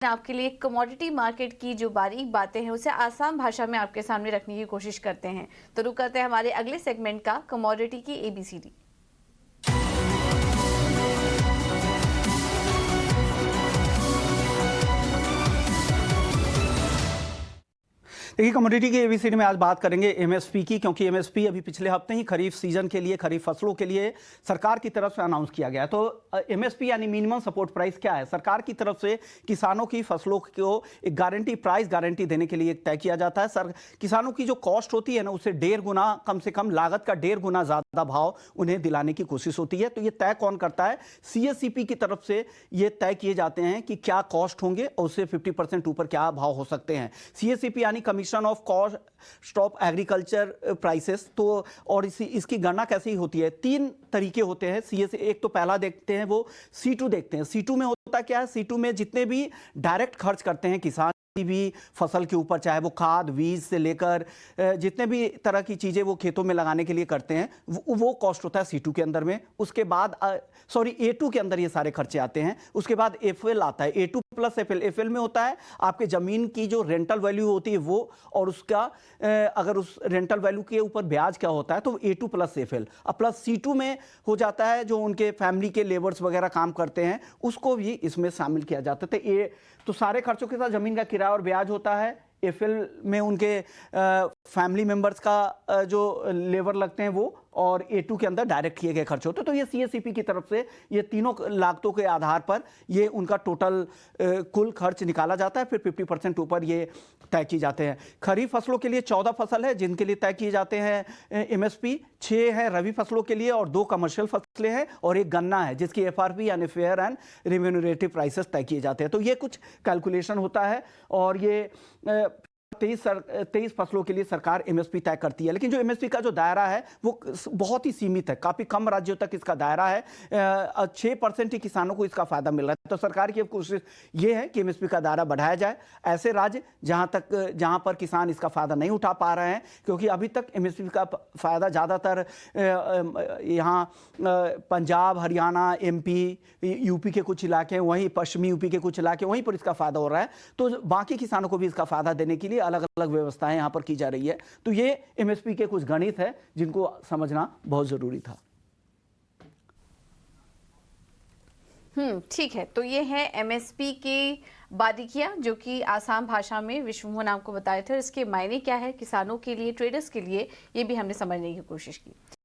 आपके लिए commodity market की जो बारीक बातें हैं उसे आसान भाषा में आपके सामने रखने की कोशिश करते हैं। तो रुक करते हैं हमारे अगले सेगमेंट का, कमोडिटी की ABCD। देखिए, कमोडिटी की एबीसीडी में आज बात करेंगे एमएसपी की, क्योंकि एमएसपी अभी पिछले हफ्ते ही खरीफ सीजन के लिए, खरीफ फसलों के लिए सरकार की तरफ से अनाउंस किया गया। तो एमएसपी यानी मिनिमम सपोर्ट प्राइस क्या है? सरकार की तरफ से किसानों की फसलों को एक गारंटी प्राइस गारंटी देने के लिए तय किया जाता है। किसानों की जो कॉस्ट होती है ना, उससे 1.5 गुना, कम से कम लागत का 1.5 गुना ज्यादा भाव उन्हें दिलाने की कोशिश होती है। तो ये तय कौन करता है? CSCP की तरफ से ये तय किए जाते हैं कि क्या कॉस्ट होंगे और उससे 50% ऊपर क्या भाव हो सकते हैं। CSCP यानी commission of cost of agriculture prices. तो और इसकी गणना कैसे होती है? 3 तरीके होते हैं CSCP। एक तो पहला देखते हैं, वो C2 देखते हैं। C2 में होता क्या है? C2 में जितने भी डायरेक्ट खर्च करते हैं किसान भी फसल के ऊपर, चाहे वो खाद बीज से लेकर जितने भी तरह की चीजें वो खेतों में लगाने के लिए करते हैं, वो कॉस्ट होता है C2 के अंदर में। उसके बाद A2 के अंदर ये सारे खर्चे आते हैं। उसके बाद FL आता है, A2 प्लस FL। FL में होता है आपके जमीन की जो रेंटल वैल्यू होती है वो, और उसका अगर उस रेंटल वैल्यू के ऊपर ब्याज क्या होता है, तो A2 प्लस FL। अब प्लस C2 में हो जाता है जो उनके फैमिली के लेबर्स वगैरह काम करते हैं, उसको भी इसमें शामिल किया जाता है। तो सारे खर्चों के साथ जमीन का किराया और ब्याज होता है। FL में उनके फैमिली मेंबर्स का जो लेबर लगते हैं वो, और A2 के अंदर डायरेक्ट किए गए खर्च होते हैं। तो ये CSCP की तरफ से ये तीनों लागतों के आधार पर ये उनका टोटल कुल खर्च निकाला जाता है। फिर 50% ऊपर ये तय किए जाते हैं। खरीफ फसलों के लिए 14 फसल है जिनके लिए तय किए जाते हैं MSP, 6 है रबी फसलों के लिए और 2 कमर्शियल फसलें हैं, और एक गन्ना है जिसकी FRP यानी फेयर एंड रिम्यूनरेटिव प्राइसेस तय किए जाते हैं। तो ये कुछ कैलकुलेशन होता है, और ये 23 फसलों के लिए सरकार MSP तय करती है। लेकिन जो MSP का जो दायरा है वो बहुत ही सीमित है, काफी कम राज्यों तक इसका दायरा है। 6% ही किसानों को इसका फायदा मिल रहा है। तो सरकार की कोशिश ये है कि MSP का दायरा बढ़ाया जाए। ऐसे राज्य जहां पर किसान इसका फायदा नहीं उठा पा रहे हैं, क्योंकि अभी तक MSP का फायदा ज्यादातर यहाँ पंजाब, हरियाणा, MP, UP के कुछ इलाके, वहीं पश्चिमी UP के कुछ इलाके, वहीं पर इसका फायदा हो रहा है। तो बाकी किसानों को भी इसका फायदा देने के लिए अलग अलग व्यवस्थाएं यहां पर की जा रही है। तो ये MSP के कुछ गणित है जिनको समझना बहुत जरूरी था। ठीक है। तो ये है MSP की बारीकियां जो कि आसान भाषा में विश्वमोहन आपको बताए थे, और इसके मायने क्या है किसानों के लिए, ट्रेडर्स के लिए, ये भी हमने समझने की कोशिश की।